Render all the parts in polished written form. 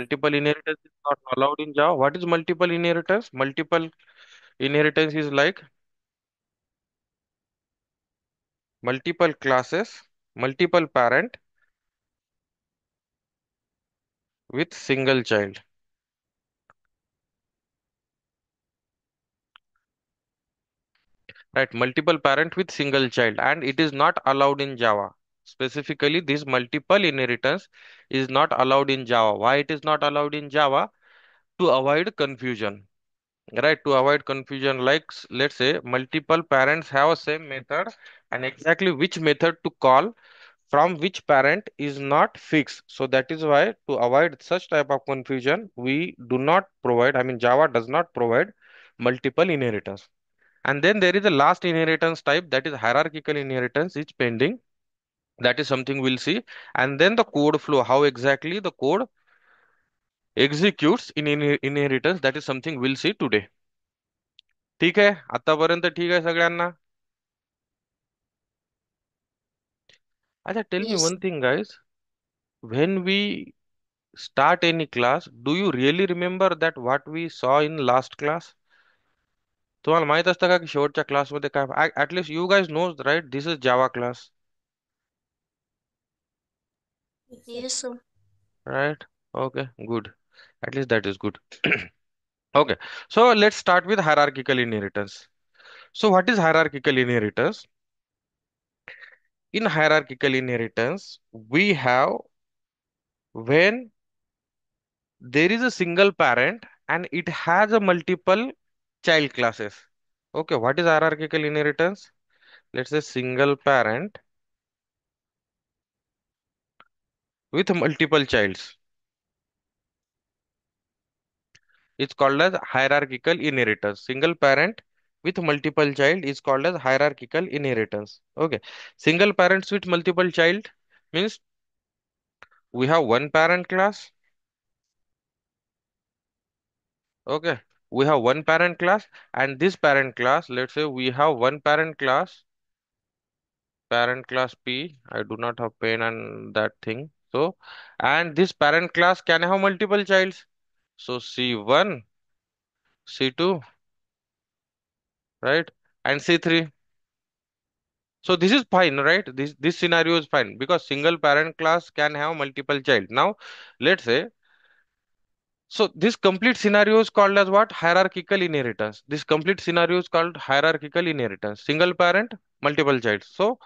Multiple inheritance is not allowed in Java. What is multiple inheritance? Multiple inheritance is like multiple classes, multiple parent with single child. Right, multiple parent with single child, and it is not allowed in Java. Specifically, this multiple inheritance is not allowed in Java. Why it is not allowed in Java? To avoid confusion. Right, to avoid confusion, like let's say multiple parents have a same method, and exactly which method to call from which parent is not fixed. So that is why, to avoid such type of confusion, we do not provide, I mean Java does not provide multiple inheritance. And then there is a last inheritance type, that is hierarchical inheritance is pending. That is something we'll see. And then the code flow, how exactly the code executes in inheritance, that is something we'll see today. ठीक आहे आतापर्यंत ठीक आहे सगळ्यांना. अच्छा, tell me Yes, one thing, guys. When we start any class, do you really remember that what we saw in last class? तुम्हाला माहित असतं का की शेवटच्या क्लासमध्ये काय? At least you guys know right, this is Java class. yes, sir. Right? Okay, good. At least that is good. Okay, so let's start with hierarchical inheritance. So what is hierarchical inheritance? In hierarchical inheritance, we have when there is a single parent and it has a multiple child classes. Okay, what is hierarchical inheritance? Let's say single parent with multiple childs. It's called as hierarchical inheritance. Single parent with multiple child is called as hierarchical inheritance. Okay. Single parents with multiple child means we have one parent class. Okay. We have one parent class, and this parent class, let's say we have one parent class P. I do not have pen and that thing. So, and this parent class can have multiple childs. So C1, C2, right? And C3. So this is fine, right? This scenario is fine because single parent class can have multiple child. Now, let's say, so this complete scenario is called as what? Hierarchical inheritance. This complete scenario is called hierarchical inheritance. Single parent, multiple child. So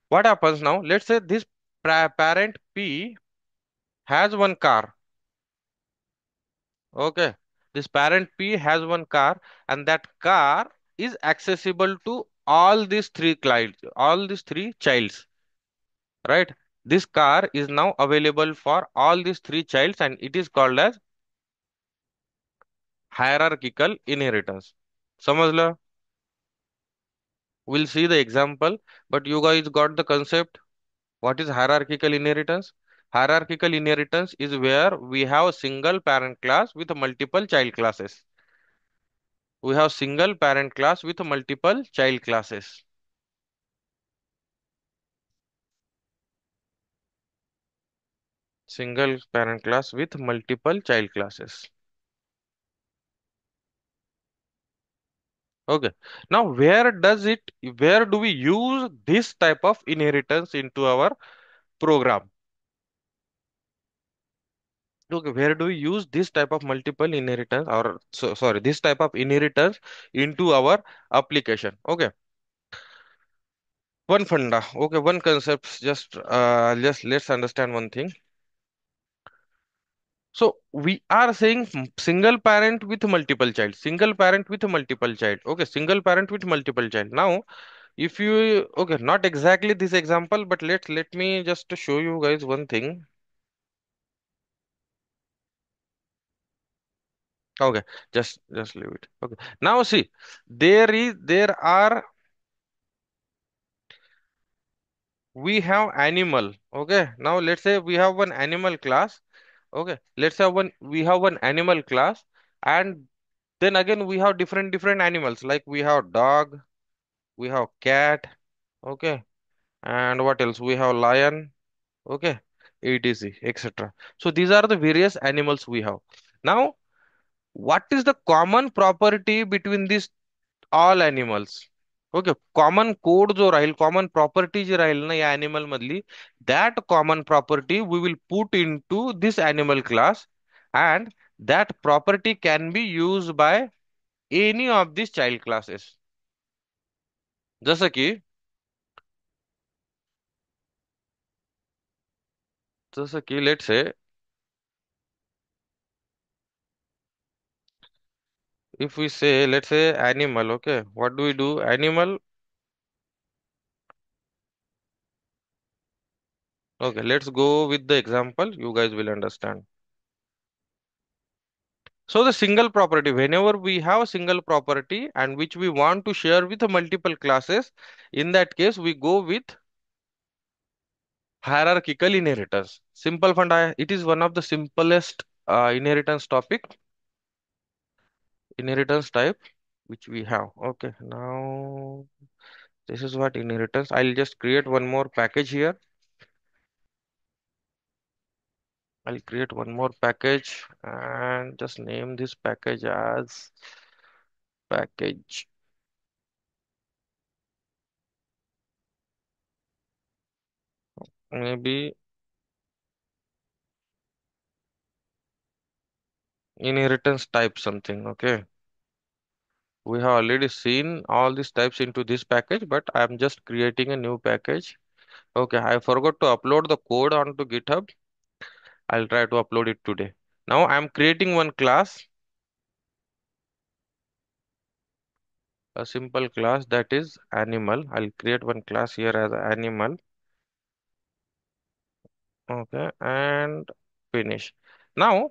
what happens now? Let's say this parent P has one car. Okay. This parent P has one car, and that car is accessible to all these three clients, all these three childs, right? This car is now available for all these three childs, and it is called as hierarchical inheritance. समझला? We'll see the example, but you guys got the concept. What is hierarchical inheritance? Hierarchical inheritance is where we have a single parent class with multiple child classes. We have single parent class with multiple child classes. Single parent class with multiple child classes. Okay. Now, where do we use this type of inheritance into our program? Okay, where do we use this type of multiple inheritance or sorry, this type of inheritance into our application? Okay. One funda. Okay, one concept. Just let's understand one thing. So we are saying single parent with multiple child, single parent with multiple child. Okay, single parent with multiple child. Now, if you okay, not exactly this example, but let me just show you guys one thing. Okay, just leave it. Okay. Now see, there are we have animal. Okay. Now let's say we have one animal class. Okay. Let's say we have one animal class, and then again we have different animals, like we have dog, we have cat. Okay. And what else? We have lion. Okay. etc, etc. So these are the various animals we have. Now, what is the common property between these all animals? Okay, common code जो राहील, common property जी राहील ना या animal मधली, that common property we will put in to this animal class, and that property can be use by any of this child classes. जसं की जसं की late से, if we say, let's say animal, okay, what do we do? Animal, okay, let's go with the example, you guys will understand. So the single property, whenever we have a single property and which we want to share with multiple classes, in that case we go with hierarchical inheritance. Simple fund, it is one of the simplest inheritance topic, inheritance type which we have. Okay, now this is what inheritance. I'll just create one more package here. I'll create one more package and just name this package as package, maybe inheritance type something. Okay, we have already seen all these types into this package, but I'm just creating a new package. Okay, I forgot to upload the code onto GitHub. I'll try to upload it today. Now I'm creating one class, a simple class that is animal. I'll create one class here as animal. Okay, and finish. Now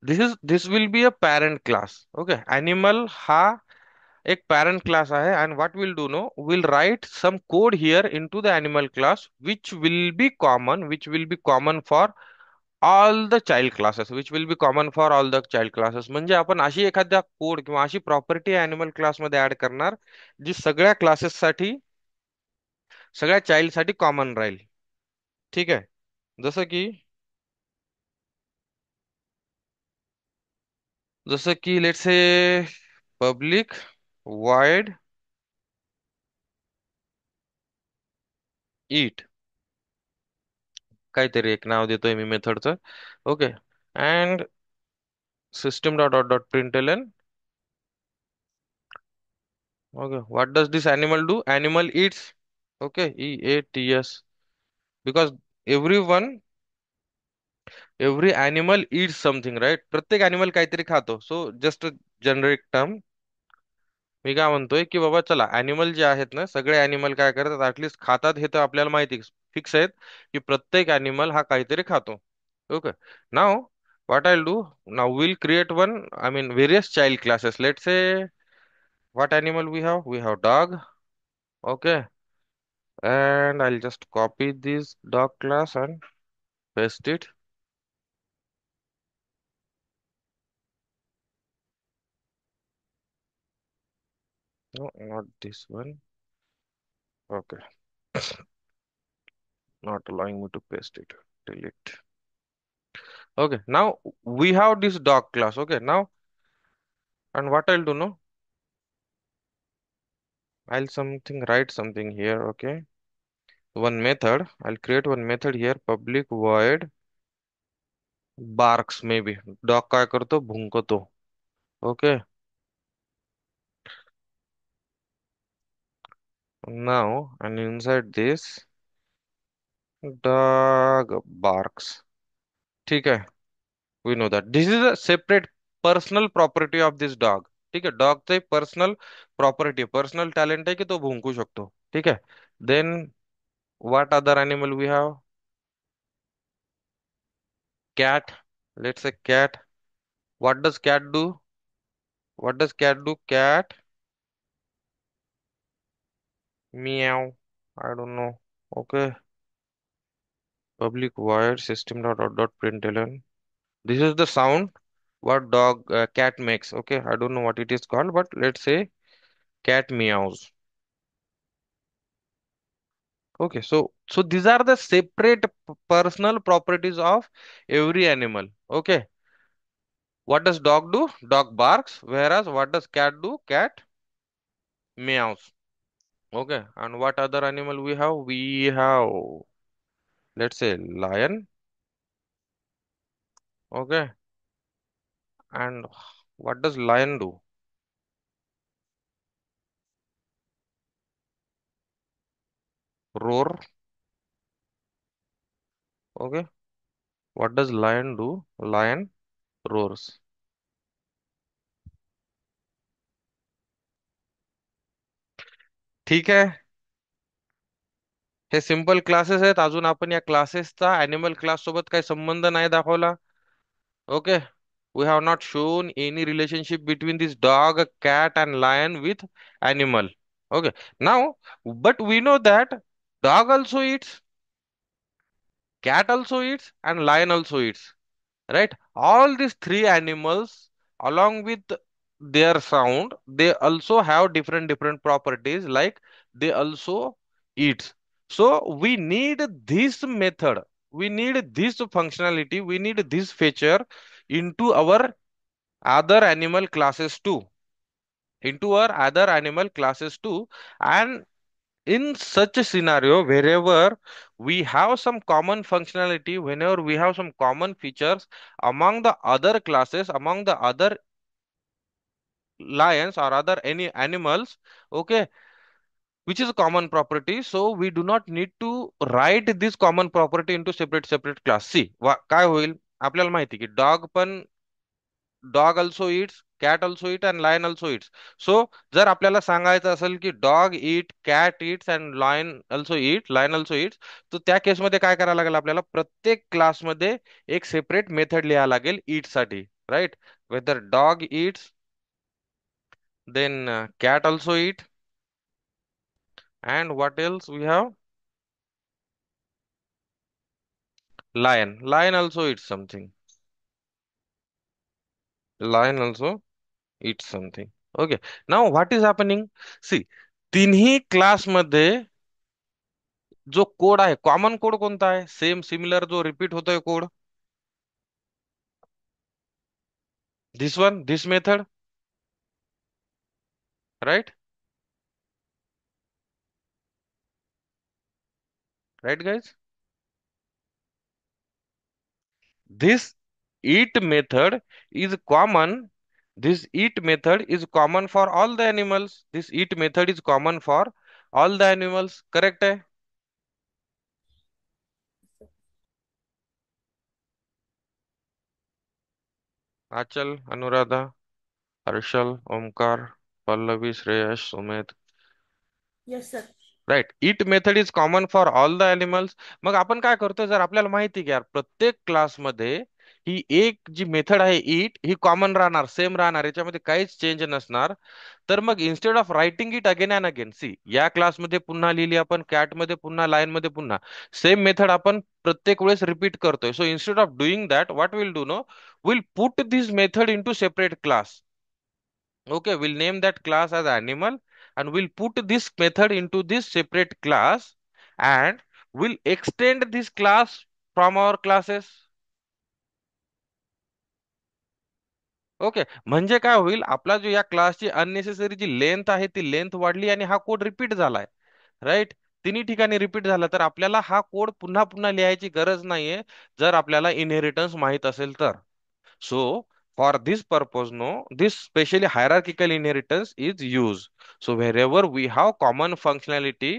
this will be a parent class. Okay, animal हा एक parent class आहे, and what we'll do, no, we'll write some code here into the animal class which will be common for all the child classes, which will be common for all the child classes. म्हणजे आपण अशी एखाद्या code किंवा अशी property animal class मध्ये add करणार जी सगळ्या classes साठी, सगळ्या चाइल्ड साठी कॉमन राहील. ठीक आहे. जसं की लेट्स से पब्लिक वाईड ईट, काहीतरी एक नाव देतोय मी मेथडचं. Okay, and system dot dot dot println. Okay, what does this animal do? Animal eats. Okay, EATS, because every one, every animal eats something, right? प्रत्येक अॅनिमल काहीतरी खातो. सो जस्ट जनरिक टर्म, मी काय म्हणतोय की बाबा चला, अॅनिमल जे आहेत ना, सगळे अॅनिमल काय करतात, ऍटलीस्ट खातात हे तर आपल्याला माहिती फिक्स आहेत की प्रत्येक अॅनिमल हा काहीतरी खातो. Okay, now what I'll do, now we'll create one, I mean various child classes. Let's say what animal we have? We have dog. Okay, and I'll just copy this dog class and paste it. No, not this one. Okay, not allowing me to paste it. Delete. Okay, now we have this dog class. Okay, now, and what I'll do now, I'll something write something here. Okay, one method. I'll create one method here. Public void barks, maybe. Dog काय करतो? भुंकतो. Okay, now and inside this dog barks. ठीक है, we know that this is a separate personal property of this dog. ठीक है, डॉगचं एक personal property, personal talent आहे की तो भुंकू शकतो. ठीक आहे. Then what other animal we have? Cat. Let's say cat. What does cat do? What does cat do? Cat meow. I don't know. Okay. Public void system dot dot dot println. This is the sound what dog cat makes. Okay. I don't know what it is called, but let's say cat meows. Okay. So So these are the separate personal properties of every animal. Okay. What does dog do? Dog barks. Whereas what does cat do? Cat meows. Okay. And what other animal we have? We have, let's say, lion. Okay. And what does lion do? Roar. Okay. What does lion do? Lion roars. ठीक है. हे simple classes आहेत. अजून आपण या क्लासेसचा animal class सोबत काही संबंध नाही दाखवला. Okay. We have not shown any relationship between this dog, cat, and lion with animal. Okay. Now, but we know that dog also eats, cat also eats, and lion also eats. Right? All these three animals, along with their sound, they also have different properties. Like they also eat. So we need this method. We need this functionality. We need this feature into our other animal classes too, into our other animal classes too. And in such a scenario, wherever we have some common functionality, whenever we have some common features among the other classes, among the other lions or other any animals, okay, which is a common property, so we do not need to write this common property into separate class. See काय होईल. आपल्याला माहिती की dog also eats, cat also eat and lion also eats. So जर आपल्याला सांगायचं असेल की dog eat, cat eats and lion also eats, तर त्या केसमध्ये काय करायला लागेल आपल्याला, प्रत्येक क्लासमध्ये एक सेपरेट मेथड लिहायला लागेल इट साठी. Right. Whether dog eats, then cat also eat, and what else we have, lion also eats something. Lion also eats something. Okay. Now what is happening. See, तिन्ही क्लासमध्ये जो कोड आहे, common code कोणता आहे, same similar जो repeat होतोय code, this one, this method. Right. Right guys. This eat method is common. This eat method is common for all the animals. This eat method is common for all the animals. Correct है? Aanchal, Anuradha, Harshal, Omkar, Pallavi, Shreyas, Sumit. Yes, sir. Right. Eat method is common for all the animals. मग आपण काय करतो, जर आपल्याला माहिती की यार प्रत्येक क्लासमध्ये ही एक जी मेथड आहे इट, ही कॉमन राहणार, सेम राहणार, याच्यामध्ये काहीच चेंज नसणार. तर मग instead of writing it again and again, see या क्लासमध्ये पुन्हा लिहिली आपण, कॅट मध्ये पुन्हा, लाईन मध्ये पुन्हा, सेम मेथड आपण प्रत्येक वेळेस रिपीट करतोय. So instead of doing that, what will do no, will put this method in to separate class. Okay, we'll name that class as animal, and we'll put this method into this separate class, and we'll extend this class from our classes. Okay. म्हणजे काय होईल, आपला जो या क्लासची unnecessary जी length आहे ती length वाढली आणि हा कोड रिपीट झालाय. राईट. तिन्ही ठिकाणी रिपीट झाला, तर आपल्याला हा कोड पुन्हा पुन्हा लिहायची गरज नाहीये, जर आपल्याला इनहेरिटन्स माहित असेल तर. So, for this purpose, no, this specially hierarchical inheritance is used. So, wherever we have common functionality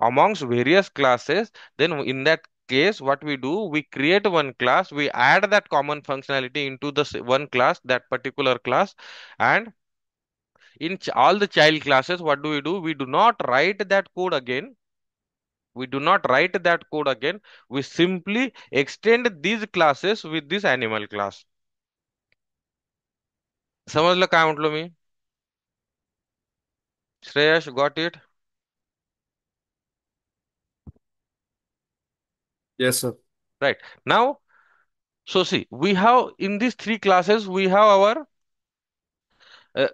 amongst various classes, then in that case, what we do, we create one class, we add that common functionality into the one class, that particular class, and in all the child classes, what do we do? We do not write that code again. We do not write that code again. We simply extend these classes with this animal class. समजलं काय म्हटलो मी. Shreyash, got it? Yes, sir. Right. Now, so see, we have in these three classes, we have our uh,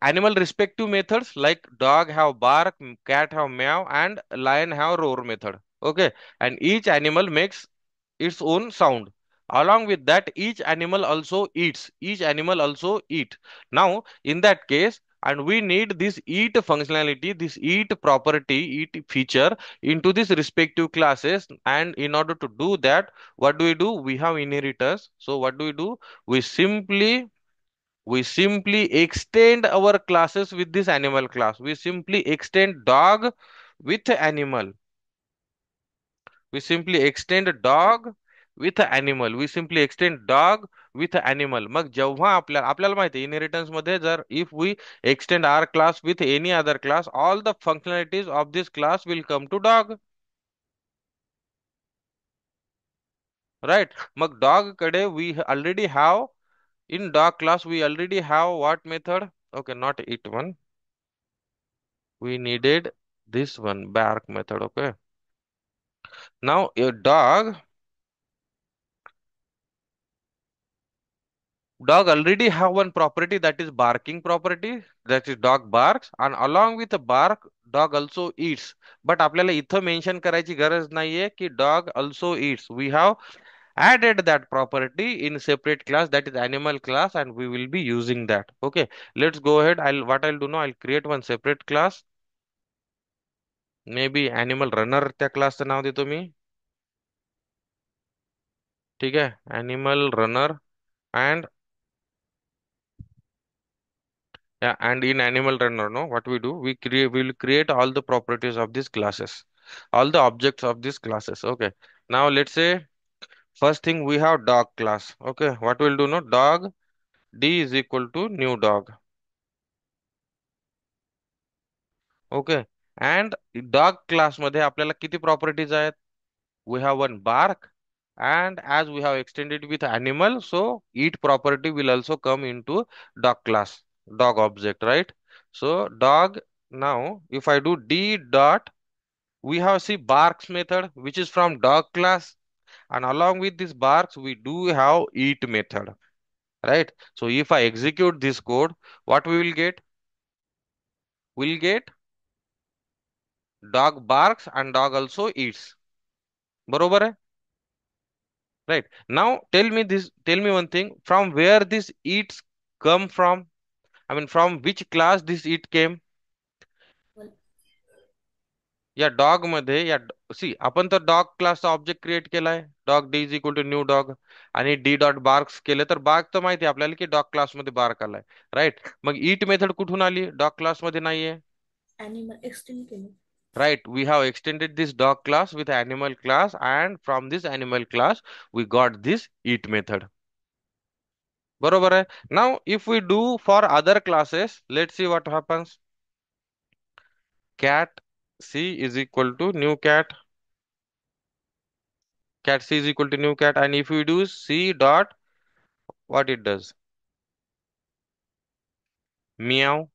animal respective methods, like dog have bark, cat have meow, and lion have roar method. Okay, and each animal makes its own sound. Along with that, each animal also eats. Each animal also eat. Now, in that case, and we need this eat functionality, this eat property, eat feature into these respective classes. And in order to do that, what do? We have inheritors. So what do? We simply we simply extend our classes with this animal class. We simply extend dog with animal. We simply extend dog with animal. We simply extend dog with animal. मग जेव्हा आपल्याला माहिती आहे inheritance मध्ये जर if we extend our class with any other class all the functionalities of this class will come to dog. Right. मग dog कडे we already have in dog class we already have what method? Okay, not it one. We needed this one bark method. Okay, now a dog already have one property, that is barking property, that is dog barks, and along with the bark dog also eats. But आपल्याला इथं mention करायची गरज नाहीये की dog also eats. We have added that property in separate class, that is animal class, and we will be using that. Okay, let's go ahead. I'll do now, I'll create one separate class. May be animal runner त्या क्लासचं नाव देतो मी. ठीक आहे, animal runner. And and in animal runner, no, what we do, we will create all the properties of these classes, all the objects of these classes. Okay, now let's say first thing we have dog class. Okay, what we'll do, no, dog d is equal to new dog. Okay, and dog class मध्ये आपल्याला किती properties आहेत? We have one bark, and as we have extended with animal, so eat property will also come into dog class, dog object, right? So dog, now if I do d dot, we have see barks method which is from dog class, and along with this barks we do have eat method, right? So if I execute this code, what we will get? We'll get dog barks and dog also eats. बरोबर आहे? Right. Now tell me one thing, from where this eats come from? I mean, from which class this eat came? Well, या dog मध्ये see आपण तर dog क्लासचा object create केलाय, dog D is equal to new dog, आणि D dot barks केले तर bark तर माहिती आहे आपल्याला की डॉग क्लास मध्ये बार्क आलाय. राईट. मग ईट मेथड कुठून आली? डॉग क्लास मध्ये नाहीये. animal extend केलं. Right, we have extended this dog class with animal class, and from this animal class we got this eat method. बरोबर आहे. Now if we do for other classes, let's see what happens. Cat c is equal to new cat. Cat c is equal to new cat, and if we do c dot, what it does? Meow.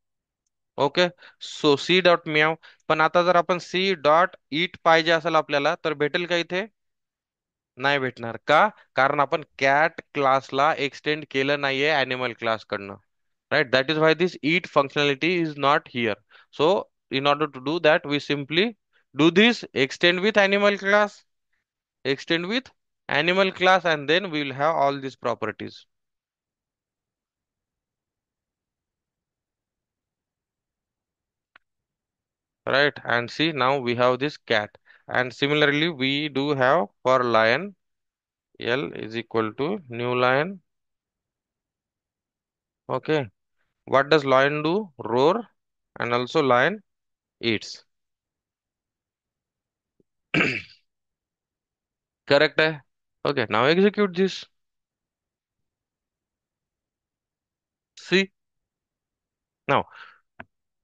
Okay, so c dot meow. पण आता जर आपण c dot eat पाहिजे असेल आपल्याला तर भेटेल का इथे? नाही भेटणार का? कारण आपण कॅट क्लासला एक्सटेंड केलं नाहीये अॅनिमल क्लास कडनं. Right, that is why this eat functionality is not here. So in order to do that, we simply do this extend with animal class, extend with animal class, and then we will have all these properties. Right, and see now we have this cat, and similarly we do have for lion, l is equal to new lion. Okay, what does lion do? Roar, and also lion eats. Correct hai? Okay, now execute this. See now,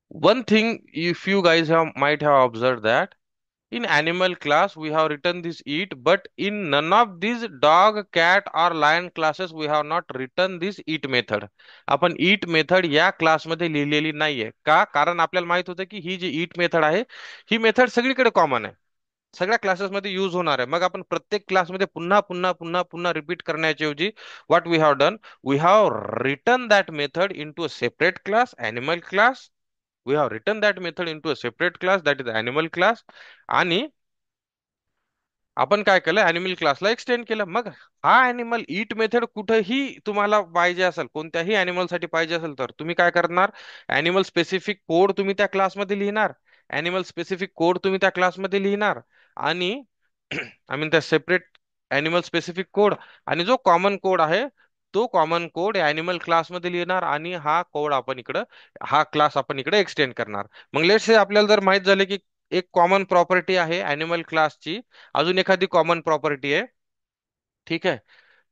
one thing, if you guys have might have observed that in animal class we have written this eat, but in none of these dog, cat or lion classes we have not written this eat method. आपण eat method या class मध्ये लिहिलेली नाहीये का? कारण आपल्याला माहित होतं की ही जी eat मेथड आहे ही मेथड सगळीकडे कॉमन आहे, सगळ्या क्लासेस मध्ये युज होणार आहे. मग आपण प्रत्येक क्लासमध्ये पुन्हा पुन्हा पुन्हा पुन्हा रिपीट करण्याऐवजी what we have done, we have written that method into a separate class, animal class. We have written that method into a separate class, that is animal class. आणि आपण काय केलं, अॅनिमल क्लासला एक्सटेंड केलं. मग हा animal ईट method कुठेही तुम्हाला पाहिजे असेल, कोणत्याही अॅनिमल साठी पाहिजे असेल, तर तुम्ही काय करणार, अॅनिमल स्पेसिफिक कोड तुम्ही त्या क्लासमध्ये लिहिणार. अॅनिमल स्पेसिफिक कोड तुम्ही त्या क्लासमध्ये लिहिणार. आणि आय मीन त्या सेपरेट अॅनिमल स्पेसिफिक कोड, आणि जो कॉमन कोड आहे तो कॉमन कोड अॅनिमल क्लासमध्ये लिहिणार, आणि हा कोड आपण इकडं, हा क्लास आपण इकडे एक्सटेंड करणार. मग लेट्स से आपल्याला जर माहित झाले की एक कॉमन प्रॉपर्टी आहे अॅनिमल क्लासची, अजून एखादी कॉमन प्रॉपर्टी आहे, ठीक आहे,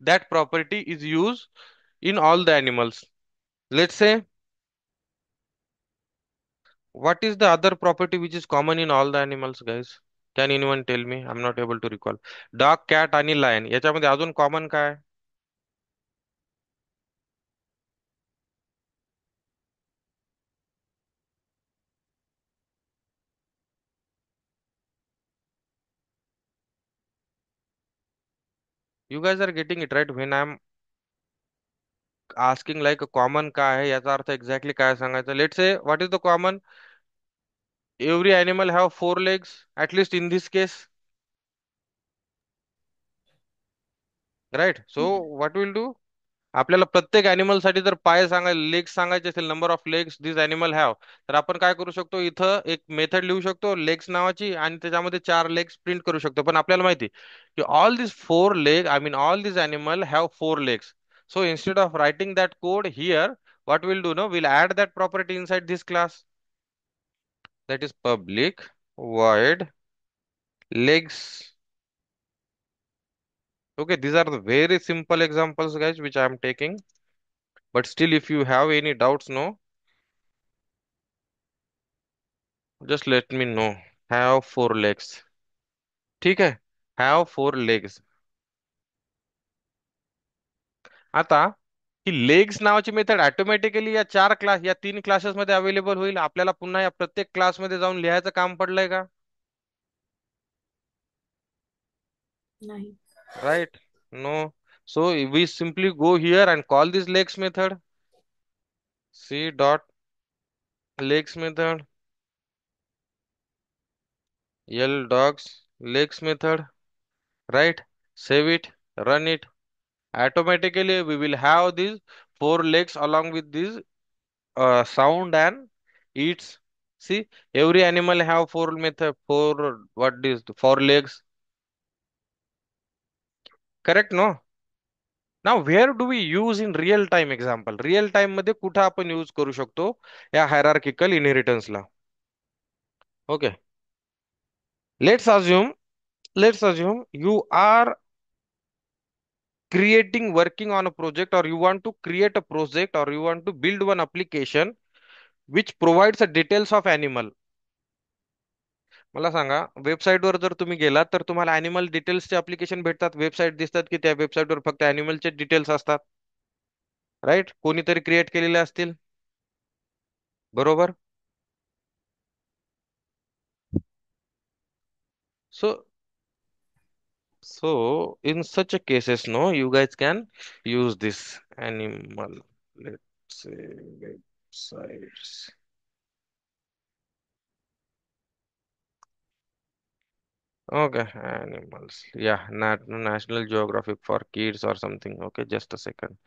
that property is use in all the animals. Let's say what is the other property which is common in all the animals, guys? Can anyone tell me? I'm not able to recall. Dog, cat आणि lion याच्यामध्ये अजून common काय? You guys are getting it right when I'm asking like common काय आहे, याचा अर्थ exactly काय सांगायचं. Let's say what is the common, every animal have four legs, at least in this case, right? So what will do, आपल्याला प्रत्येक animal साठी जर पाय सांगायला, लेग्स सांगायचे असेल, number of legs this animal have, तर आपण काय करू शकतो, इथं एक मेथड लिहू शकतो लेग्स नावाची, आणि त्याच्यामध्ये चार लेग्स प्रिंट करू शकतो. पण आपल्याला माहिती की all this four leg, I mean all this animal have four legs. So instead of writing that code here, what we'll do now, we'll add that property inside this class, that is public void legs. Okay, these are the very simple examples, guys, which I am taking. But still, if you have any doubts, no, just let me know. Have four legs. ठीक है, have four legs. आता ही legs नावाची method automatically या चार class, या तीन classes मध्ये available होईल. आपल्याला पुन्हा या प्रत्येक क्लासमध्ये जाऊन लिहायचं काम पडलंय का? नाही. Right? No. So we simply go here and call this legs method. C dot legs method, L dogs legs method, right? Save it, run it. Automatically we will have these four legs along with this sound and eats. See, every animal have four method, four, what is four legs, correct? No. Now where do we use in real time example, real time मध्ये कुठं आपण use करू शकतो या hierarchical inheritance ला? Okay, let's assume, let's assume you are creating, working on a project, or you want to create a project, or you want to build one application which provides the details of animal. मला सांगा, website वर जर तुम्ही गेलात तर तुम्हाला animal डिटेल्सचे application भेटतात, website दिसतात की त्या वेबसाईट वर फक्त अॅनिमलचे डिटेल्स असतात, राईट? कोणीतरी क्रिएट केलेले असतील, बरोबर? सो in such a cases, no, you guys can use this animal, let's say websites. Okay, animals. Yeah, National Geographic for kids or something. Okay, just a second.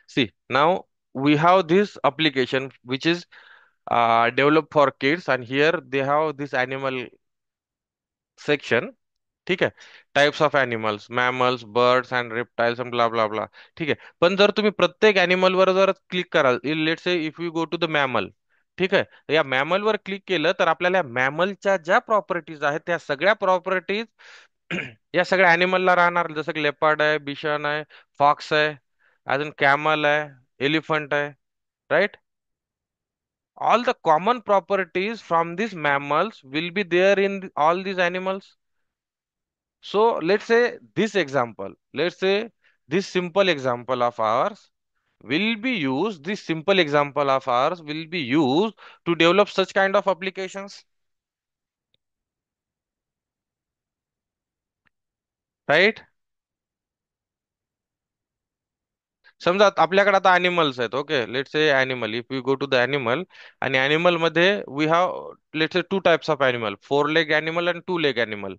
See, now we have this application which is developed for kids, and here they have this animal section. ठीक आहे, types of animals, mammals, birds and reptiles and blah blah blah. ठीक आहे, पण जर तुम्ही प्रत्येक animal वर जर click कराल, let's say if you go to the mammal, ठीक आहे, तर या मॅमल वर क्लिक केलं तर आपल्याला मॅमलच्या ज्या प्रॉपर्टीज आहेत त्या सगळ्या प्रॉपर्टीज या सगळ्या अॅनिमलला राहणार. जसं की लेपर्ड आहे, बिशन आहे, फॉक्स आहे, अजून कॅमल आहे, एलिफंट आहे, right? All the common properties from these mammals will be there in all these animals. So let's say this example, let's say this simple example of ours will be used, this simple example of ours will be used to develop such kind of applications, right? समजा आपल्याकडे आता animals आहेत, okay, let's say animal, if you go to the animal, आणि animal मध्ये we have let's say two types of animal, four leg animal and two leg animal,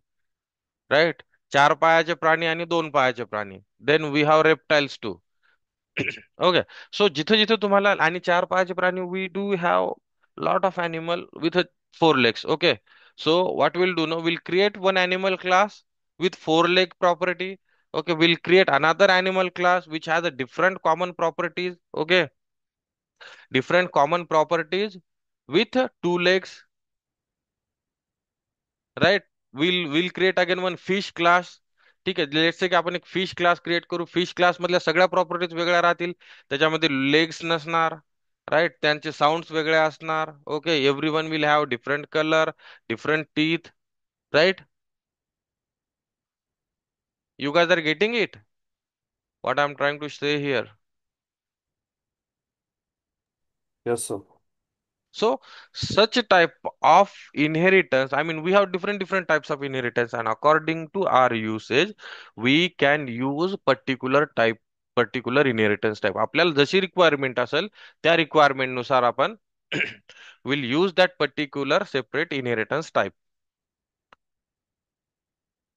right? चार पायाचे प्राणी आणि दोन पायाचे प्राणी. Then we have reptiles too. Okay. So जिथे जिथे तुम्हाला आणि चार पायाचे प्राणी, we do have lot of animal with four legs. Okay. So what will do no, will create one animal class with four leg property. Okay, we'll create another animal class which has a different common properties. Okay, different common properties with two legs, right? We'll create again one fish class. ठीक आहे, let's say की आपण एक fish class create करू. Fish class मधल्या सगळ्या properties वेगळ्या राहतील. त्याच्यामध्ये लेग्स नसणार, राईट? त्यांचे साऊंड्स वेगळे असणार. Okay, every one will have different colour, different teeth, right? You guys are getting it, what I'm trying to say here? Yes, sir. So such a type of inheritance, I mean, we have different types of inheritance, and according to our usage, we can use particular inheritance type. आपल्याला जशी requirement असेल त्या requirement नुसार आपण will use that particular separate inheritance type.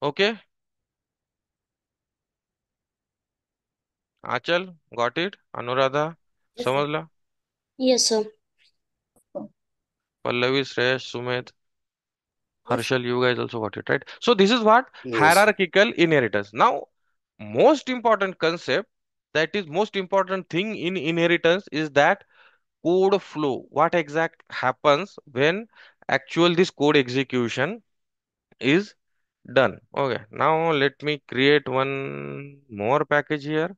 Okay, Achal, got it? Anuradha, Yes, sir. समजला? Yes, sir. Pallavi, Shreyash, Sumit, Yes, Harshal, you guys also got it, right? So this is what Yes. hierarchical inheritance. Now, most important concept, that is most important thing in inheritance, is that code flow. What exact happens when actual this code execution is done? Okay, now let me create one more package here,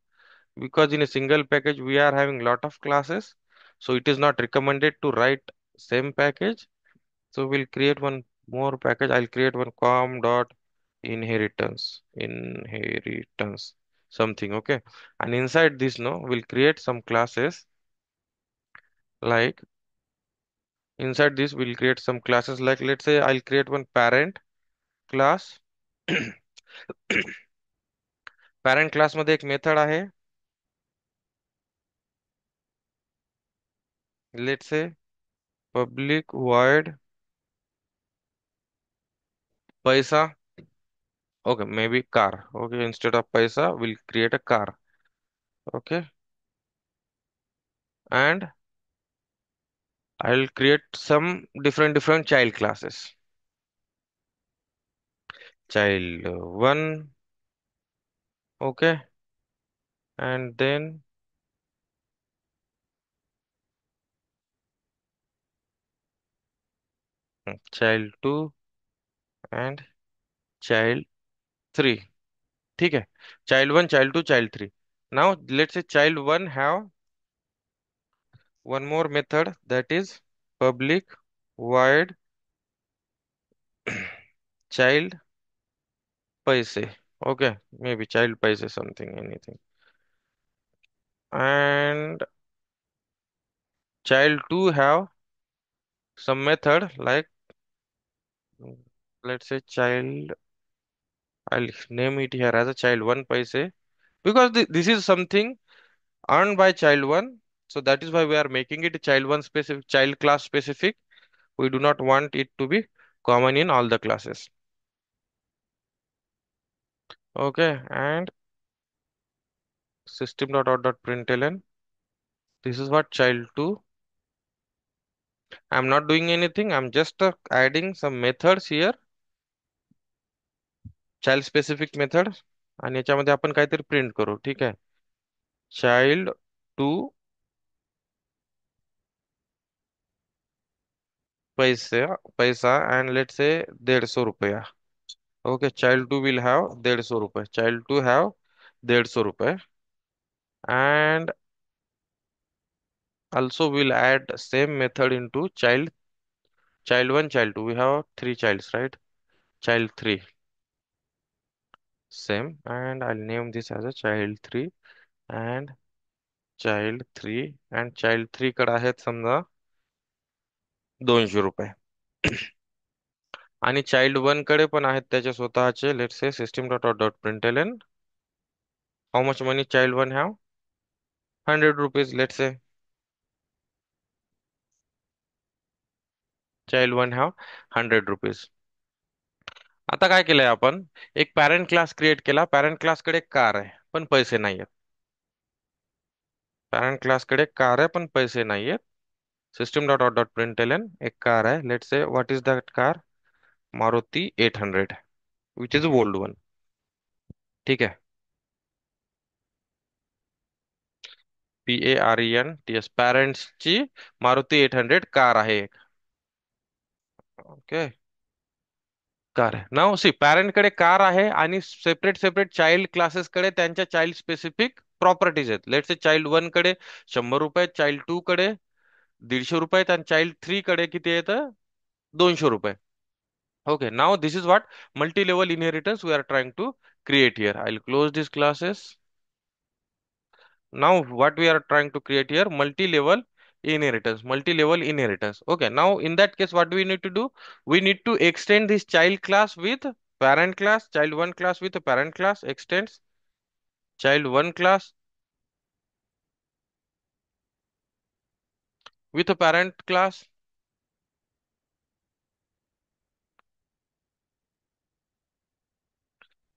because in a single package we are having lot of classes, so it is not recommended to write same package. So we'll create one more package. I'll create one com dot inheritance something. Okay, and inside this, no, we'll create some classes. Like inside this we'll create some classes, like let's say I'll create one parent class. Parent class मध्ये एक method आहे, let's say public void paisa. Okay, maybe car. Okay, instead of paisa we'll create a car. Okay, and I'll create some different child classes. Child 1. Okay, and then child 2 and child 3. ठीक है, child 1, child 2, child 3. Now let's say child 1 have one more method, that is public void child paise. Okay, maybe child paise something, anything. And child 2 have some method like, let's say child, I'll name it here as a child 1 paise, because this is something earned by child 1. So that is why we are making it child 1 specific, child class specific. We do not want it to be common in all the classes. Okay, and system.out.println. This is what child 2. I'm not doing anything. I'm just adding some methods here, child specific method. आणि याच्यामध्ये आपण काहीतरी print करू. ठीक आहे, child 2 पैसे पैसा, and let's say 150 रुपया. Okay, child 2 will have 150 रुपये. Child 2 have 150 रुपये. And also we'll add same method into child 1, child 2. We have three childs, right? Child 3 same, and I'll name this as a child 3 and child 3, and child 3 कडे आहेत समजा 200 रुपये. आणि child 1 कडे पण आहेत त्याचे स्वतःचे. Let's say system dot out dot println, how much money child 1 have, 100 rupees. Let's say child 1 have 100 rupees. आता काय केलंय आपण, एक पॅरेंट क्लास क्रिएट केला. पॅरेंट क्लासकडे कार आहे पण पैसे नाहीयेत. पॅरेंट क्लासकडे कार आहे पण पैसे नाहीयेत. System dot out dot println एक कार आहे. Let's say what is that car? Maruti 800 which is old one. ठीक आहे. PARENTS पॅरेंट्सची मारुती 800 कार आहे. ओके, कार आहे. नाव सी पॅरेंट कडे कार आहे आणि सेपरेट सेपरेट चाइल्ड क्लासेस कडे त्यांच्या चाइल्ड स्पेसिफिक प्रॉपर्टीज आहेत. लेट्स से चाइल्ड 1 कडे 100 रुपये, चाइल्ड 2 कडे 150 रुपये आणि चाइल्ड 3 कडे किती येतं? 200 रुपये. Okay, now this is what multi-level inheritance we are trying to create here. I'll close these classes. Now what we are trying to create here, multi-level inheritance, multi-level inheritance. Okay, now in that case, what do we need to do? We need to extend this child class with parent class, child 1 class with a parent class, extends child 1 class with a parent class.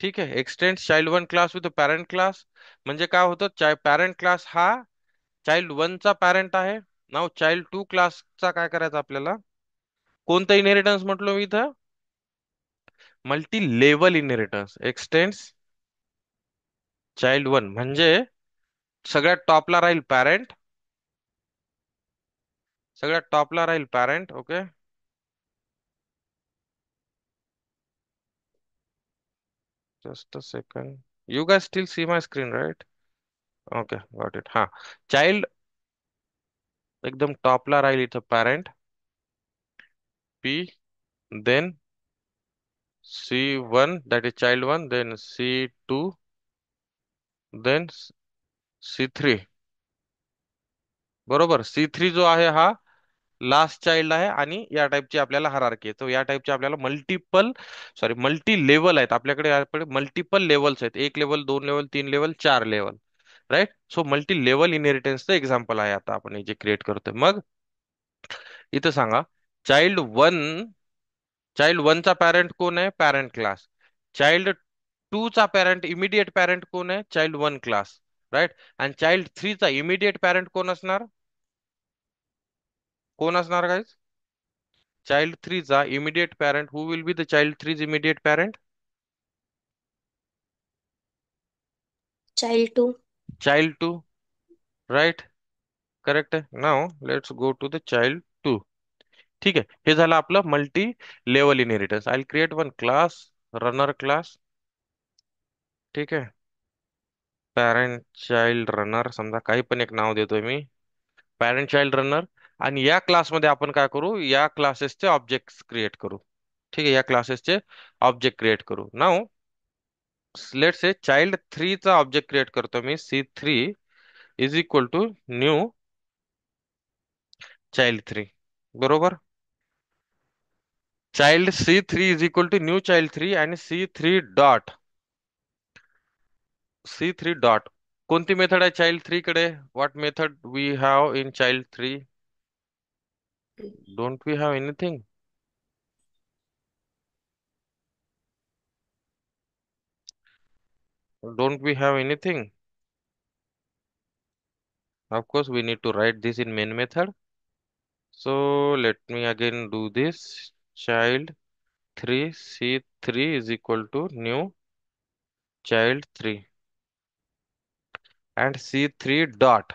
ठीक आहे, extend child 1 class with parent class. म्हणजे काय होतं, parent class हा child 1 चा parent आहे. नाव child 2 क्लासचा काय करायचं आपल्याला? कोणतं इनहेरिटन्स म्हटलो मी इथं? Multi level inheritance. Extends child 1 म्हणजे सगळ्यात टॉपला राहील पॅरेंट, सगळ्यात टॉपला राहील parent. Okay, just a second. You guys still see my screen right? Okay, got it. हा, चाइल्ड एकदम टॉपला राहील इथं parent P, then C1 that is child 1, then C2, then C3. बरोबर, C3 जो आहे हा लास्ट चाइल्ड आहे आणि या टाइपची आपल्याला हरारकी आहे. तो या टाइपची आपल्याला मल्टी लेवल आहेत आपल्याकडे मल्टिपल लेवल्स आहेत. एक लेवल, दोन लेवल, तीन लेवल, चार level. Right. So multi level इनहेरिटन्सचं एक्झाम्पल आहे आता आपण हे जे क्रिएट करतोय. मग इथं सांगा, चाइल्ड वन चाइल्ड 1 चा पॅरेंट कोण आहे? Parent class. चाइल्ड 2 चा पॅरेंट, इमिडिएट पॅरेंट कोण आहे? Child 1 class. राईट. आणि चाइल्ड 3 चा इमिडिएट पॅरेंट कोण असणार? कोण असणार गाईज? चाइल्ड 3 चा immediate parent, who will be the child 3 immediate parent? Child 2. Child 2. Right, correct आहे. Now let's go to the child 2. ठीक आहे, हे झालं आपलं multi level inheritance. I create one class, runner class. ठीक आहे, पॅरेंट चाइल्ड रनर समजा, काही पण एक नाव देतोय मी, पॅरेंट चाइल्ड रनर. आणि या क्लासमध्ये आपण काय करू, या क्लासेसचे ऑब्जेक्ट क्रिएट करू. ठीक आहे, या क्लासेसचे ऑब्जेक्ट क्रिएट करू. नाव लेट से चाइल्ड 3 चा ऑब्जेक्ट क्रिएट करतो मी. C3 is equal to new child 3. बरोबर, child C3 is equal to new child 3 आणि C3 डॉट कोणती मेथड आहे चाइल्ड 3 कडे? What method we have in child 3? Don't we have anything? Don't we have anything? Of course, we need to write this in main method. So let me again do this. Child 3 C3 is equal to new child 3 and C3 dot.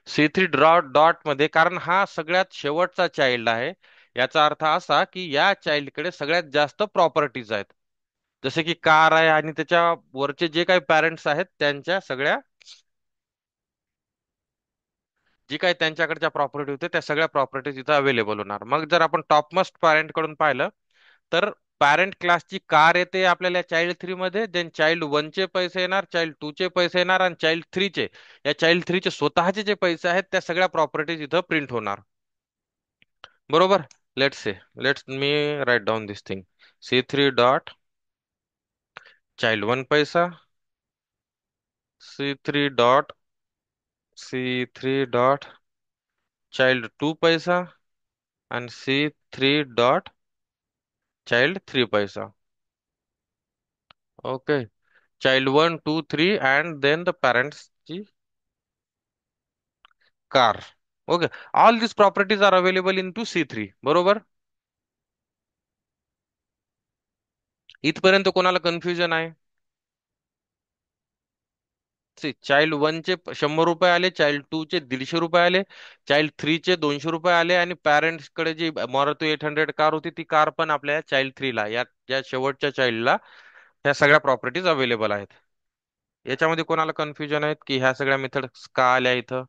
C3 dot मध्ये, कारण हा सगळ्यात शेवटचा child आहे, याचा अर्थ असा की या चाइल्ड कडे सगळ्यात जास्त प्रॉपर्टीज आहेत. जसे की कार आहे आणि त्याच्या वरचे जे काही पॅरेंट्स आहेत त्यांच्या सगळ्या, जी काही त्यांच्याकडच्या प्रॉपर्टी होते त्या सगळ्या प्रॉपर्टीज इथं अवेलेबल होणार. मग जर आपण टॉपमोस्ट पॅरेंट कडून पाहिलं तर पॅरेंट क्लासची कार येते आपल्याला चाइल्ड 3 मध्ये, देन चाइल्ड 1 चे पैसे येणार, चाइल्ड 2 चे पैसे येणार आणि चाइल्ड 3 चे, या चाइल्ड 3 चे स्वतःचे जे पैसे आहेत त्या सगळ्या प्रॉपर्टीज इथं प्रिंट होणार. बरोबर. Let's me write down this thing. C3 dot child 1 पैसा, C3 dot C3 dot child 2 पैसा and C3 डॉट चाइल्ड 3 पैसा. Okay, child 1 2 3 and then the parents ची car. Okay, all these properties are available in to C3, बरोबर. इथपर्यंत कोणाला confusion आहे? Child 1 चे 100 रुपये आले, चाइल्ड 2 चे 150 रुपये आले, चाइल्ड 3 चे 200 रुपये आले, आणि पॅरेंट्स कडे जी Maruti 800 कार होती ती कार पण आपल्या चाइल्ड 3 ला, या शेवटच्या चाइल्डला ह्या सगळ्या प्रॉपर्टीज अवेलेबल आहेत. याच्यामध्ये कोणाला कन्फ्युजन आहेत की ह्या सगळ्या मेथड का आल्या इथं?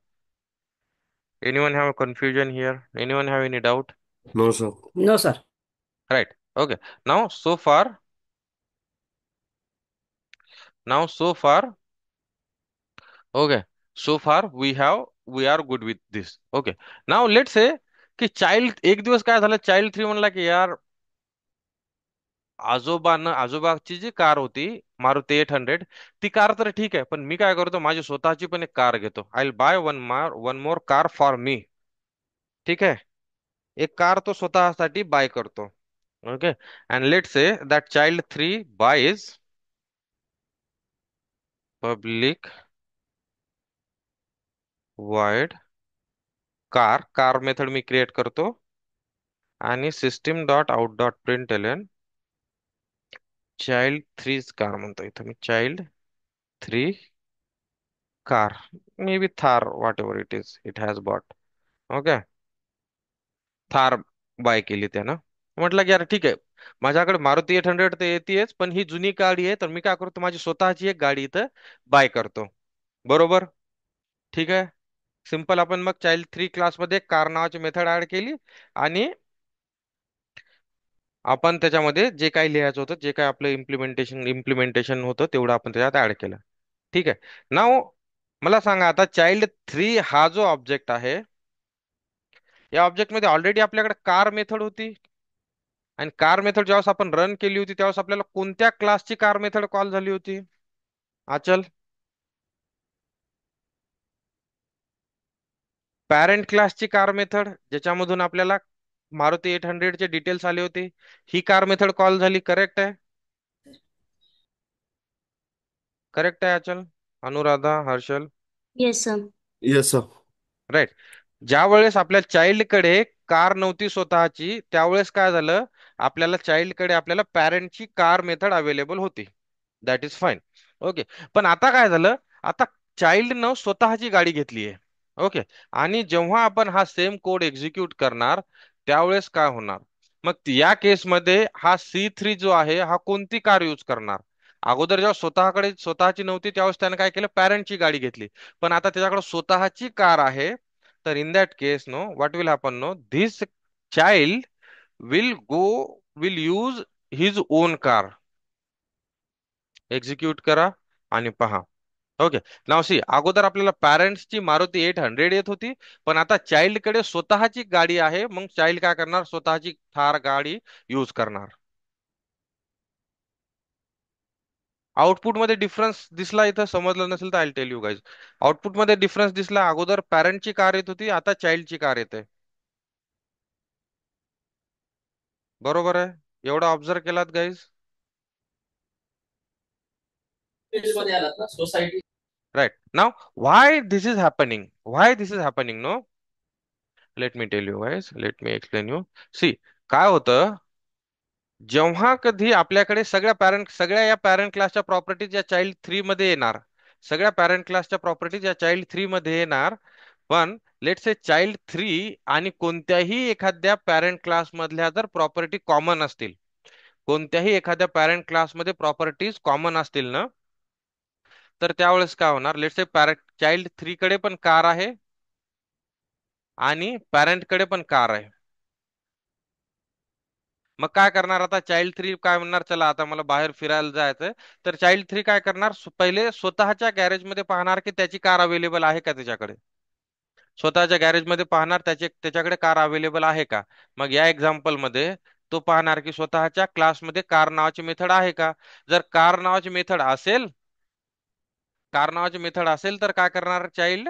Anyone have confusion here? Anyone have any doubt? No, sir. No, sir. Right. Okay. Now so far, now so far, okay, so far we are good with this. Okay, now let say की child एक दिवस काय झालं, child 3 म्हणला की यार आजोबाची जी car होती मारुती 800, ती कार तर ठीक आहे, पण मी काय करतो, माझी स्वतःची पण एक कार घेतो. I will buy one more car for me. ठीक आहे, एक कार तो स्वतःसाठी बाय करतो. Okay, and let say that child 3 buys public void car. Car method मी क्रिएट करतो आणि system dot out dot println child 3 car म्हणतो इथं मी, child 3 car, may be Thar, whatever it is it has bought. Okay, Thar buy केली त्यानं. म्हटलं की यार ठीक आहे, माझ्याकडे मारुती 800 तर येतेच, पण ही जुनी गाडी आहे, तर मी काय करतो, माझी स्वतःची एक गाडी इथं बाय करतो. बरोबर. ठीक आहे, सिंपल. आपण मग चाइल्ड 3 क्लासमध्ये कार नावाची मेथड ऍड केली, आणि आपण त्याच्यामध्ये जे काही लिहायचं होतं, जे काही आपलं इम्प्लिमेंटेशन होतं, तेवढं आपण त्याच्यात ऍड केलं. ठीक आहे. नाव मला सांगा आता, चाइल्ड 3 हा जो ऑब्जेक्ट आहे, या ऑब्जेक्ट मध्ये ऑलरेडी आपल्याकडे कार मेथड होती, आणि कार मेथड ज्यावेळेस आपण रन केली होती त्यावेळेस आपल्याला कोणत्या क्लासची कार मेथड कॉल झाली होती? आचल, पॅरेंट क्लासची कार मेथड, ज्याच्यामधून आपल्याला मारुती 800 चे डिटेल्स आले होते, ही कार मेथड कॉल झाली. करेक्ट आहे? करेक्ट आहे Achal, Anuradha, Harshal? Yes, sir. Yes, sir. Right. ज्या वेळेस आपल्या चाइल्ड कडे कार नव्हती स्वतःची, त्यावेळेस काय झालं, आपल्याला चाइल्ड कडे आपल्याला पॅरेंटची कार मेथड अवेलेबल होती. That is fine. ओके, पण आता काय झालं, आता चाइल्ड न स्वतःची गाडी घेतली आहे. ओके, आणि जेव्हा आपण हा सेम कोड एक्झिक्यूट करणार, त्यावेळेस काय होणार, मग या केसमध्ये हा C3 जो आहे हा कोणती कार यूज करणार? अगोदर जेव्हा स्वतःकडे स्वतःची नव्हती त्यावेळेस त्याने काय केलं, पॅरेंटची गाडी घेतली. पण आता त्याच्याकडे स्वतःची कार आहे, तर in that case no what will happen, no this child will go will use his own car. Execute करा आणि पहा. ओके, नाव सी, अगोदर आपल्याला पॅरेंट्सची मारुती 800 येत होती, पण आता चाइल्ड कडे स्वतःची गाडी आहे, मग चाइल्ड काय करणार, स्वतःची थार गाडी यूज करणार. आउटपुट मध्ये डिफरन्स दिसला इथं, समजलं नसेल तर I tell you guys. Output मध्ये डिफरन्स दिसला, अगोदर पॅरेंटची कार येत होती, आता चाइल्डची कार येते. बरोबर आहे? एवढा ऑब्झर्व केलात गाईज? मध्ये आलात ना society. Right. Now why this is happening no, let me tell you guys, let me explain you. See, काय होतं, जेव्हा कधी आपल्याकडे सगळ्या या पॅरेंट क्लासच्या प्रॉपर्टीज या चाइल्ड 3 मध्ये येणार, सगळ्या पॅरेंट क्लासच्या प्रॉपर्टीज या चाइल्ड 3 मध्ये येणार, पण लेट से चाइल्ड 3 आणि कोणत्याही एखाद्या पॅरेंट क्लास मधल्या जर प्रॉपर्टी कॉमन असतील, कोणत्याही एखाद्या पॅरेंट क्लासमध्ये प्रॉपर्टीज कॉमन असतील ना, तर त्यावेळेस काय होणार, लेट से पॅरेंट चाइल्ड 3 कडे पण कार आहे आणि पॅरेंट कडे पण कार आहे. मग काय करणार, आता चाइल्ड 3 काय म्हणणार, चला आता मला बाहेर फिरायला जायचंय, तर चाइल्ड 3 काय करणार, पहिले स्वतःच्या गॅरेज मध्ये पाहणार की त्याची कार अवेलेबल आहे का त्याच्याकडे. स्वतःच्या गॅरेज मध्ये पाहणार त्याच्याकडे कार अवेलेबल आहे का. मग या एक्झाम्पल मध्ये तो पाहणार की स्वतःच्या क्लासमध्ये कार नावाची मेथड आहे का. जर कार नावाची मेथड असेल तर काय करणार चाइल्ड,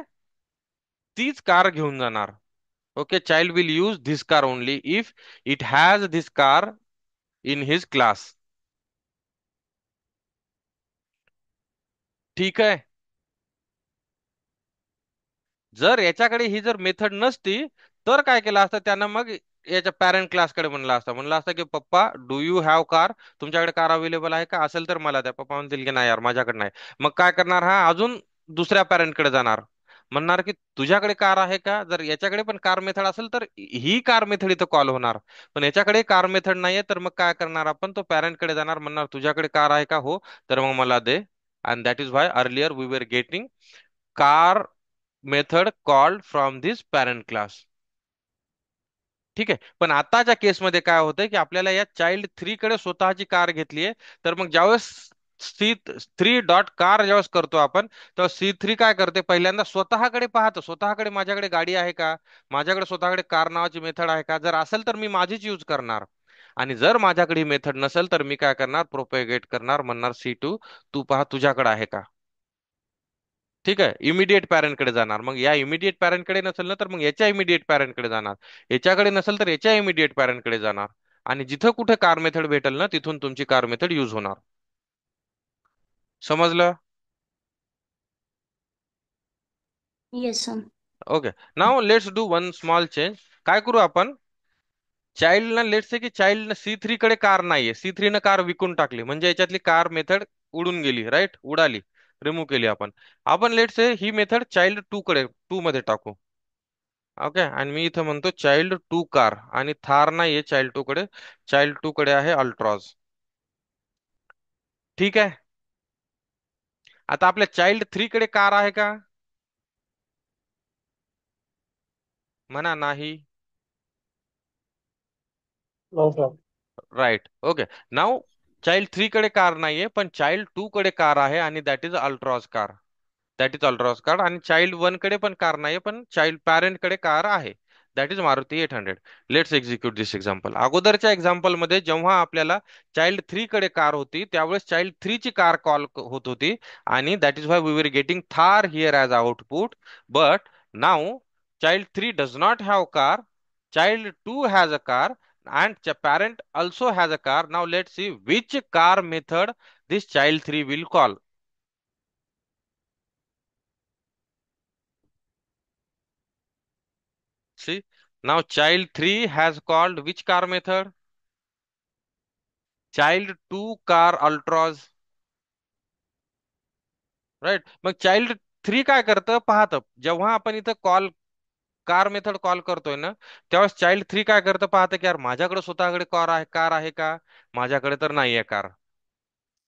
तीच कार घेऊन जाणार. Okay, child will use this car only if it has this car in his class. ठीक आहे. जर याच्याकडे ही जर मेथड नसती तर काय केलं असतं त्यानं, मग याच्या पॅरेंट क्लासकडे म्हणलं असतं की पप्पा डू यू हॅव कार, तुमच्याकडे कार अवेलेबल आहे का, असेल तर मला द्या. पप्पा म्हणतील की नाही यार माझ्याकडे नाही. मग काय करणार हा, अजून दुसऱ्या पॅरेंटकडे जाणार, म्हणणार की तुझ्याकडे कार आहे का. जर याच्याकडे पण कार मेथड असेल तर ही कार मेथड इथं कॉल होणार, पण याच्याकडे कार मेथड नाहीये, तर मग काय करणार आपण, तो पॅरेंटकडे जाणार, म्हणणार तुझ्याकडे कार आहे का, हो, तर मग मला दे. And that is why earlier we were getting car method called from this parent class. ठीक आहे. पण आताच्या केसमध्ये काय होतंय की आपल्याला या चाइल्ड थ्री कडे स्वतःची कार घेतली आहे, तर मग ज्यावेळेस सी थ्री डॉट कार ज्यावेळेस करतो आपण, तेव्हा सी थ्री काय करते, पहिल्यांदा स्वतःकडे पाहतो, स्वतःकडे माझ्याकडे गाडी आहे का, माझ्याकडे स्वतःकडे कार नावाची मेथड आहे का. जर असेल तर मी माझीच यूज करणार, आणि जर माझ्याकडे ही मेथड नसेल तर मी काय करणार, प्रोपेगेट करणार, म्हणणार सी टू तू पहा तुझ्याकडे आहे का. ठीक आहे. इमिडिएट पॅरेंटकडे जाणार, मग या इमिडिएट पॅरेंटकडे नसेल ना तर मग याच्या इमिडिएट पॅरेंटकडे जाणार, याच्याकडे नसेल तर याच्या इमिडिएट पॅरेंटकडे जाणार, आणि जिथं कुठे कार मेथड भेटेल ना तिथून तुमची कार मेथड युज होणार. समजलं? Yes, sir. Okay. Now let's do one small change. काय करू आपण, चाइल्ड ना, लेट्स से की चाइल्ड सी थ्री कडे कार नाहीये, सी थ्री न कार विकून टाकली, म्हणजे याच्यातली कार मेथड उडून गेली, राईट, उडाली, रिमूव्ह केली आपण. आपण लेट्स से ही मेथड चाइल्ड टू कडे, टू मध्ये टाकू. ओके, आणि मी इथं म्हणतो चाइल्ड टू कार, आणि थार नाहीये चाइल्ड टू कडे, चाइल्ड टू कडे आहे अल्ट्रॉज. ठीक आहे. आता आपल्या चाइल्ड थ्री कडे कार आहे का, म्हणा नाही. No, sir. राईट. ओके. नाव चाइल्ड थ्री कडे कार नाहीये पण चाइल्ड टू कडे कार आहे, आणि that is Altroz car. That is Altroz car. आणि चाइल्ड वन कडे पण कार नाहीये पण चाइल्ड पॅरेंट कडे कार आहे, that is Maruti 800. Let's execute this example. अगोदरच्या एक्झाम्पल मध्ये जेव्हा आपल्याला चाइल्ड थ्री कडे कार होती त्यावेळेस चाइल्ड थ्री ची कार कॉल होत होती, आणि that is why we were getting there here as output. But now child three does not have car, child 2 has a car, and parent also has a car. Now let's see which car method this child 3 will call. See, now child 3 has called which car method? Child 2 car ultras. Right. Mug child three काय करतं पाहतं, जेव्हा आपण इथं call car method call करतोय ना त्यावेळेस child three काय करतं पाहतं की यार माझ्याकडे स्वतःकडे कार आहे का, माझ्याकडे तर नाहीये कार.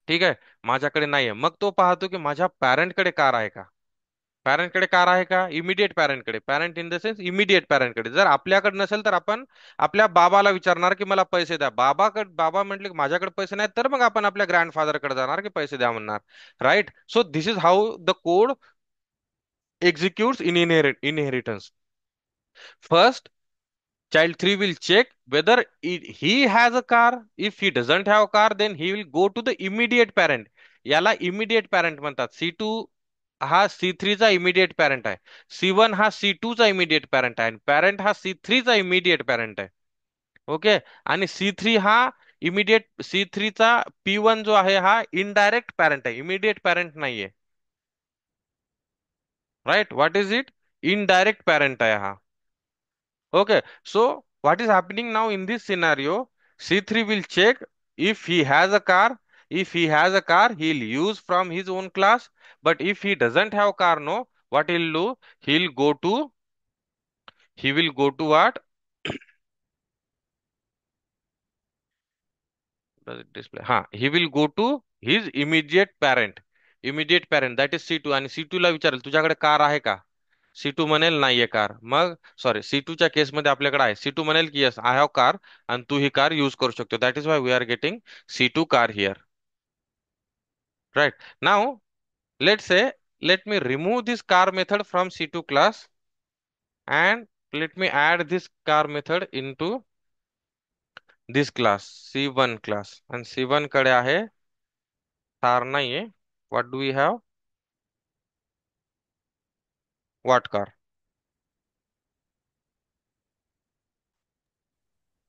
ठीक आहे. माझ्याकडे नाहीये, मग तो पाहतो की माझ्या पॅरेंटकडे कार आहे का. पॅरेंटकडे कार आहे का, इमिडिएट पॅरेंटकडे, parent in the sense immediate पॅरेंटकडे. जर आपल्याकडे नसेल तर आपण आपल्या बाबाला विचारणार की मला पैसे द्या. बाबा म्हटले की माझ्याकडे पैसे नाहीत, तर मग आपण आपल्या ग्रँडफादरकडे जाणार की पैसे द्या म्हणणार. Right. So this is how the code executes in inheritance. First, child 3 will check whether he has a car. If he doesn't have a car then he will go to the immediate parent. याला immediate parent म्हणतात. C2 हा C3 चा immediate parent आहे, C1 हा C2 चा immediate parent आहे, आणि parent हा C3 चा immediate parent आहे. ओके. आणि C3 हा immediate, C3 चा P1 जो आहे हा indirect parent आहे, immediate parent नाहीये. Right. What is it, indirect parent आहे हा. Okay, so what is happening now in this scenario? C3 will check if he has a car. If he has a car, he'll use from his own class. But if he doesn't have car, no, what he'll do? He'll go to, he will go to what? Does it display? Ha, he will go to his immediate parent. Immediate parent, that is C2. आणि C2 ला विचारेल तुझ्याकडे car आहे का. C2 म्हणेल नाहीये car. मग sorry, C2 च्या केसमध्ये आपल्याकडे आहे, C2 म्हणेल की येस आय हॅव कार, आणि तू ही कार यूज करू शकतो. That is why we are getting C2 car here. Right. Now let say, let me remove this car method from C2 class, and let me add this car method into this class, C1 class. आणि C1 कडे आहे car नाहीये. what do we have, what car?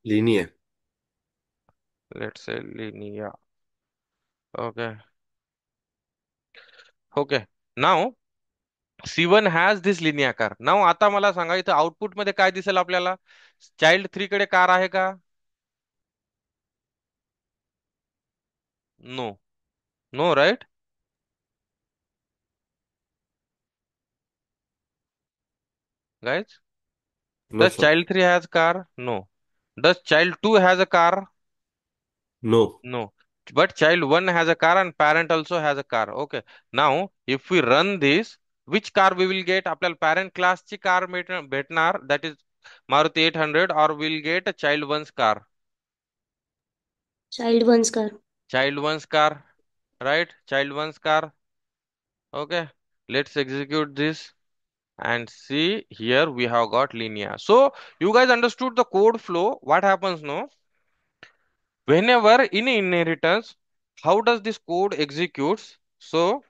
Linear. Let's say Linia. Okay. Okay. Now C1 has this linear car. Now आता मला सांगा इथं output मध्ये काय दिसेल आपल्याला? चाइल्ड 3 कडे कार आहे का? No. No, right? Guys, No, does sir. child 3 has car? No. Does child 2 has a car? No. No. But child 1 has a car and parent also has a car. Okay. Now, if we run this, which car we will get? आपल्याला parent class ची car भेटणार, that is Maruti 800, or we'll get a child 1's car. Child one's car. Child 1's car, right? Child 1's car. Okay. Let's execute this and see here we have got linear. So, you guys understood the code flow. What happens now? Whenever in inheritance, how does this code executes? So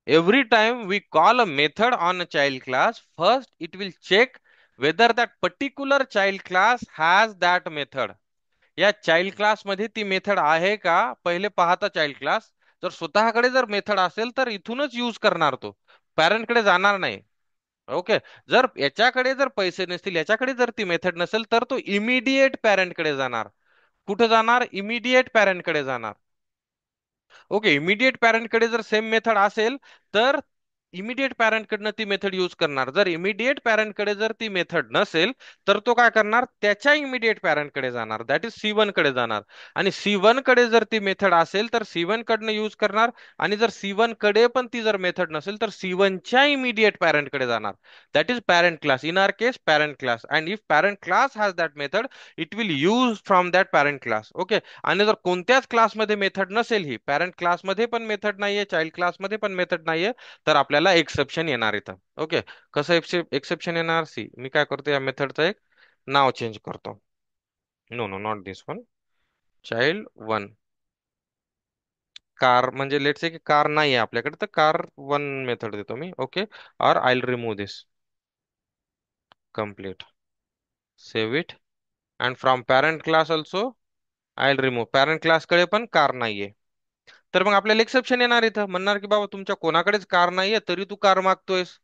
every time we call a method on a child class, first it will check whether that particular child class has that method. या child class मध्ये ती method आहे का पहिले पाहता child class. जर स्वतःकडे जर मेथड असेल तर इथूनच यूज करणार तो, पॅरेंट कडे जाणार नाही. ओके. जर याच्याकडे जर पैसे नसतील, याच्याकडे जर ती मेथड नसेल, तर तो इमिडिएट पॅरेंट कडे जाणार. कुठे जाणार? इमिडिएट पॅरेंट कडे जाणार. ओके. इमिडिएट पॅरेंट कडे जर सेम मेथड असेल तर इमिडिएट पॅरेंट कडनं ती मेथड यूज करणार. जर इमिडिएट पॅरेंट कडे जर ती मेथड नसेल तर तो काय करणार? त्याच्या इमिडिएट पॅरेंट कडे जाणार, दॅट इज C1 कडे जाणार. आणि C1 कडे जर ती मेथड असेल तर C1 कडनं यूज करणार. आणि जर C1 कडे पण ती जर मेथड नसेल तर C1 च्या इमिडिएट पॅरेंट कडे जाणार, that is parent class. In are case parent class. And if parent class has that method, it will use from that parent class. Okay. आणि जर कोणत्याच क्लासमध्ये मेथड नसेल, ही पॅरेंट क्लासमध्ये पण मेथड नाहीये, चाइल्ड क्लासमध्ये पण मेथड नाहीये, तर आपल्याला एक्सेप्शन येणार इथं. ओके. कसं एक्सेप्शन येणार? सी, मी काय करतो, या मेथडचं एक नाव चेंज करतो. No no, not this one. Child 1 car, म्हणजे लेट से की कार नाही आहे आपल्याकडे, तर कार 1 मेथड देतो मी. ओके. और I will remove this. Complete. Save it. And from parent class also I will remove. Parent क्लासकडे पण कार नाहीये. तर मग आपल्याला एक्सेप्शन येणार इथं, म्हणणार की बाबा तुमच्या कोणाकडेच कार नाहीये तरी तू कार मागतोयस.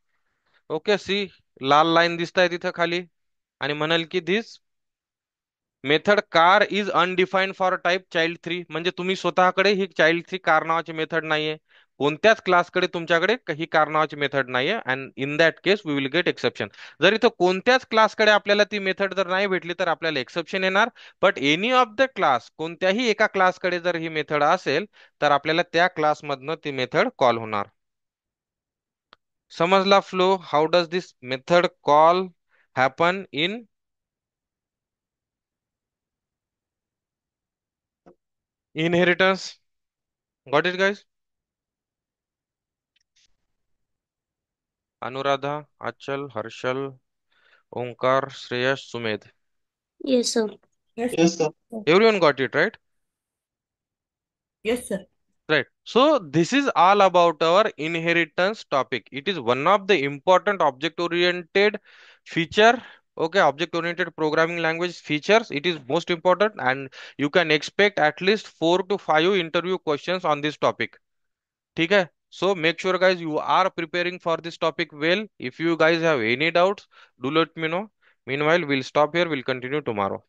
ओके. सी, लाल लाईन दिसत आहे तिथं खाली, आणि म्हणाल की this method car is undefined for type child 3. म्हणजे तुम्ही स्वतःकडे ही चाइल्ड 3 कार नावाची मेथड नाहीये, कोणत्याच क्लासकडे तुमच्याकडे ही कार नावाची मेथड नाहीये. And in that case we will get exception. जर इथं कोणत्याच क्लासकडे आपल्याला ती मेथड जर नाही भेटली तर आपल्याला एक्सेप्शन येणार. But any of the class, कोणत्याही एका क्लासकडे जर ही मेथड असेल तर आपल्याला त्या क्लासमधनं ती मेथड कॉल होणार. समजला flow? How does this method call happen in inheritance? Got it, guys? Anuradha, Achal, Harshal, Omkar, Shreyash, Sumedh. Yes, sir. Yes, sir. Everyone got it, right? Yes, sir. Right. So this is all about our inheritance topic. It is one of the important object-oriented feature. Okay, object-oriented programming language features. It is most important, and you can expect at least 4 to 5 interview questions on this topic. ठीक है. So make sure guys you are preparing for this topic well. If you guys have any doubts, do let me know. Meanwhile, we'll stop here. We'll continue tomorrow.